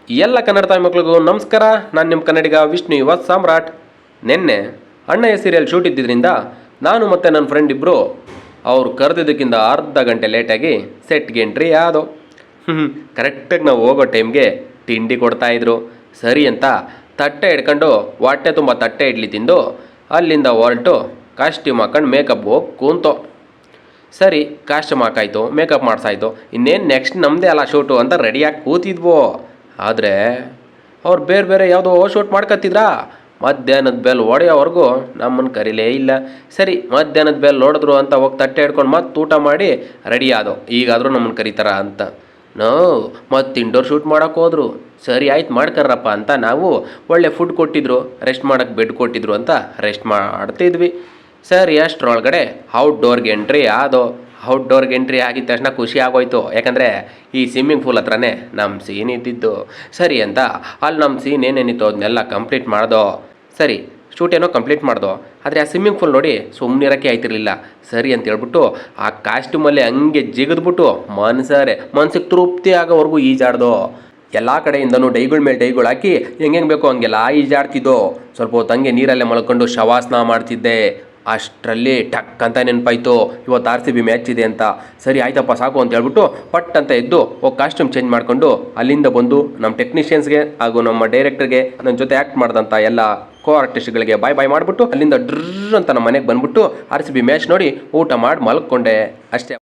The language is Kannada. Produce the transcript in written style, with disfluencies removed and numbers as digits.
ಎಲ್ಲ ಕನ್ನಡ ತಾಯಿ ಮಕ್ಕಳಿಗೂ ನಮಸ್ಕಾರ. ನಾನು ನಿಮ್ಮ ಕನ್ನಡಿಗ ವಿಷ್ಣು ಯುವ ಸಾಮ್ರಾಟ್. ನಿನ್ನೆ ಅಣ್ಣಯ್ಯ ಸೀರಿಯಲ್ ಶೂಟ್ ಇದ್ದಿದ್ದರಿಂದ ನಾನು ಮತ್ತು ನನ್ನ ಫ್ರೆಂಡ್ ಇಬ್ಬರು ಅವ್ರು ಕರೆದಿದ್ದಕ್ಕಿಂತ ಅರ್ಧ ಗಂಟೆ ಲೇಟಾಗಿ ಸೆಟ್ಗೆ ಎಂಟ್ರಿ ಆದೋ. ಕರೆಕ್ಟಾಗಿ ನಾವು ಹೋಗೋ ಟೈಮ್ಗೆ ತಿಂಡಿ ಕೊಡ್ತಾಯಿದ್ರು. ಸರಿ ಅಂತ ತಟ್ಟೆ ಹಿಡ್ಕೊಂಡು ಹೊಟ್ಟೆ ತುಂಬ ತಟ್ಟೆ ಇಡ್ಲಿ ತಿಂದು ಅಲ್ಲಿಂದ ಹೊರಟು ಕಾಸ್ಟ್ಯೂಮ್ ಹಾಕೊಂಡು ಮೇಕಪ್ ಹೋಗಿ ಕೂಂತೋ. ಸರಿ, ಕಾಸ್ಟ್ಯೂಮ್ ಹಾಕಾಯ್ತು, ಮೇಕಪ್ ಮಾಡ್ಸಾಯ್ತು, ಇನ್ನೇನು ನೆಕ್ಸ್ಟ್ ನಮ್ಮದೇ ಅಲ್ಲ ಶೂಟು ಅಂತ ರೆಡಿಯಾಗಿ ಕೂತಿದ್ವು. ಆದರೆ ಅವ್ರು ಬೇರೆ ಬೇರೆ ಯಾವುದೋ ಶೂಟ್ ಮಾಡ್ಕೊತಿದ್ರಾ. ಮಧ್ಯಾಹ್ನದ ಬೆಲ್ ಹೊಡೆಯೋವರೆಗೂ ನಮ್ಮನ್ನು ಕರೀಲೇ ಇಲ್ಲ. ಸರಿ, ಮಧ್ಯಾಹ್ನದ ಬೆಲ್ ಹೊಡೆದ್ರು ಅಂತ ಹೋಗಿ ತಟ್ಟೆ ಹಿಡ್ಕೊಂಡು ಮತ್ತೆ ಊಟ ಮಾಡಿ ರೆಡಿ ಆದೋ. ಈಗಾದರೂ ನಮ್ಮನ್ನು ಕರೀತಾರ ಅಂತ ಮತ್ತೆ ಇಂಡೋರ್ ಶೂಟ್ ಮಾಡೋಕೆ ಹೋದ್ರು. ಸರಿ ಆಯ್ತು, ಮಾಡ್ಕರ್ರಪ್ಪ ಅಂತ ನಾವು ಒಳ್ಳೆ ಫುಡ್ ಕೊಟ್ಟಿದ್ರು, ರೆಸ್ಟ್ ಮಾಡೋಕ್ಕೆ ಬೆಡ್ ಕೊಟ್ಟಿದ್ರು ಅಂತ ರೆಸ್ಟ್ ಮಾಡ್ತಿದ್ವಿ. ಸರಿ, ಅಷ್ಟರೊಳಗಡೆ ಔಟ್ಡೋರ್ಗೆ ಎಂಟ್ರಿ ಆದೋ. ಔಟ್ಡೋರ್ಗೆ ಎಂಟ್ರಿ ಆಗಿದ ತಕ್ಷಣ ಖುಷಿ ಆಗೋಯ್ತು. ಯಾಕಂದರೆ ಈ ಸ್ವಿಮ್ಮಿಂಗ್ ಪೂಲ್ ಹತ್ರನೇ ನಮ್ಮ ಸೀನ್ ಇದ್ದಿದ್ದು. ಸರಿ ಅಂತ ಅಲ್ಲಿ ನಮ್ಮ ಸೀನ್ ಏನೇನಿತ್ತು ಅದನ್ನೆಲ್ಲ ಕಂಪ್ಲೀಟ್ ಮಾಡ್ದೋ. ಸರಿ, ಶೂಟ್ ಏನೋ ಕಂಪ್ಲೀಟ್ ಮಾಡ್ದೋ. ಆದರೆ ಆ ಸ್ವಿಮ್ಮಿಂಗ್ ಪೂಲ್ ನೋಡಿ ಸುಮ್ಮನಿರೋಕ್ಕೆ ಆಯ್ತಿರಲಿಲ್ಲ. ಸರಿ ಅಂತ ಹೇಳ್ಬಿಟ್ಟು ಆ ಕಾಸ್ಟ್ಯೂಮಲ್ಲಿ ಹಂಗೆ ಜಿಗಿದ್ಬಿಟ್ಟು ಮನ್ಸಿಗೆ ತೃಪ್ತಿ ಆಗೋವರೆಗೂ ಈಜಾಡ್ದೋ. ಎಲ್ಲ ಕಡೆಯಿಂದನೂ ಡೈಗಳ ಮೇಲೆ ಡೈಗಳು ಹಾಕಿ ಹೆಂಗೆ ಬೇಕೋ ಹಂಗೆಲ್ಲ ಈಜಾಡ್ತಿದ್ದೋ. ಸ್ವಲ್ಪ ಹೊತ್ತು ಹಂಗೆ ನೀರಲ್ಲೇ ಮಲ್ಕೊಂಡು ಶವಾಸನ ಮಾಡ್ತಿದ್ದೆ. ಅಷ್ಟರಲ್ಲಿ ಟಕ್ ಅಂತ ನೆನಪಾಯ್ತು, ಇವತ್ತು RCB ಮ್ಯಾಚ್ ಇದೆ ಅಂತ. ಸರಿ ಆಯ್ತಪ್ಪ ಸಾಕು ಅಂತ ಹೇಳ್ಬಿಟ್ಟು ಪಟ್ ಅಂತ ಎದ್ದು ಹೋಗಿ ಕಾಸ್ಟ್ಯೂಮ್ ಚೇಂಜ್ ಮಾಡಿಕೊಂಡು ಅಲ್ಲಿಂದ ಬಂದು ನಮ್ಮ ಟೆಕ್ನಿಷಿಯನ್ಸ್ಗೆ ಹಾಗೂ ನಮ್ಮ ಡೈರೆಕ್ಟರ್ಗೆ ನನ್ನ ಜೊತೆ ಆ್ಯಕ್ಟ್ ಮಾಡಿದಂಥ ಎಲ್ಲ ಆರ್ಟಿಸ್ಟ್ಗಳಿಗೆ ಬಾಯ್ ಮಾಡಿಬಿಟ್ಟು ಅಲ್ಲಿಂದ ಡ್ರ್ ಅಂತ ನಮ್ಮ ಮನೆಗೆ ಬಂದುಬಿಟ್ಟು RCB ಮ್ಯಾಚ್ ನೋಡಿ ಊಟ ಮಾಡಿ ಮಲ್ಕೊಂಡೆ ಅಷ್ಟೇ.